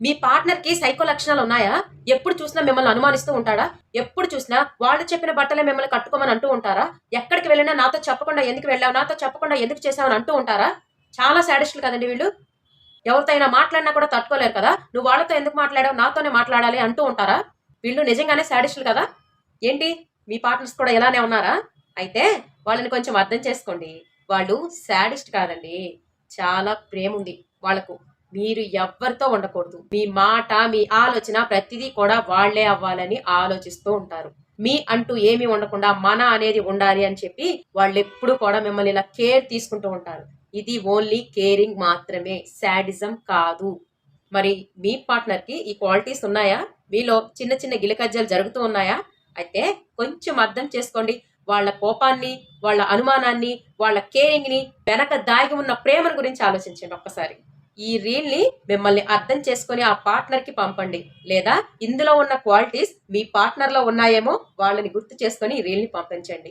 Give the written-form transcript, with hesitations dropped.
మీ partner కి psycho లక్షణాలు ఉన్నాయా? ఎప్పుడు చూసినా మిమ్మల్ని అనుమానిస్తూ ఉంటాడా? ఎప్పుడు చూసినా వాళ్ళు చెప్పిన బట్టలే మిమ్మల్ని కట్టుకోమని అంటూ ఉంటారా? ఎక్కడికి వెళ్ళినా నాతో చెప్పకుండా ఎందుకు వెళ్ళావు? నాతో చెప్పకుండా ఎందుకు చేసావని అంటూ ఉంటారా? చాలా సాడిస్టులు కదండి వీళ్ళు. ఎవరితో అయినా మాట్లాడినా కూడా తట్టుకోలేరు కదా! నువ్వు వాళ్ళతో ఎందుకు మాట్లాడావు? నాతోనే మాట్లాడాలి అంటూ ఉంటారా? వీళ్ళు నిజంగానే సాడిస్టులు కదా! ఏంటి మీ పార్ట్నర్స్ కూడా ఇలానే ఉన్నారా? అయితే వాళ్ళని కొంచెం అర్థం చేసుకోండి. వాళ్ళు సాడిస్ట్ కాదండి. చాలా ప్రేముంది వాళ్ళకు. మీరు ఎవ్వరితో ఉండకూడదు. మీ మాట, మీ ఆలోచన ప్రతిదీ కూడా వాళ్ళే అవ్వాలని ఆలోచిస్తూ ఉంటారు. మీ అంటూ ఏమీ ఉండకుండా మన అనేది ఉండాలి అని చెప్పి వాళ్ళెప్పుడు కూడా మిమ్మల్ని ఇలా కేర్ తీసుకుంటూ ఉంటారు. ఇది ఓన్లీ కేరింగ్ మాత్రమే, సాడిజం కాదు. మరి మీ పార్ట్నర్‌కి ఈ క్వాలిటీస్ ఉన్నాయా? మీలో చిన్న చిన్న గిలికజ్జాలు జరుగుతూ ఉన్నాయా? అయితే కొంచెం అర్థం చేసుకోండి. వాళ్ళ కోపాన్ని, వాళ్ళ అనుమానాన్ని, వాళ్ళ కేరింగ్‌ని, వెనక దాగి ఉన్న ప్రేమను గురించి ఆలోచించండి ఒక్కసారి. ఈ రీల్‌ని మిమ్మల్ని అర్థం చేసుకొని ఆ పార్ట్నర్‌కి పంపండి. లేదా ఇందులో ఉన్న క్వాలిటీస్ మీ పార్ట్నర్‌లో ఉన్నాయేమో వాళ్ళని గుర్తు చేసుకొని ఈ రీల్‌ని పంపించండి.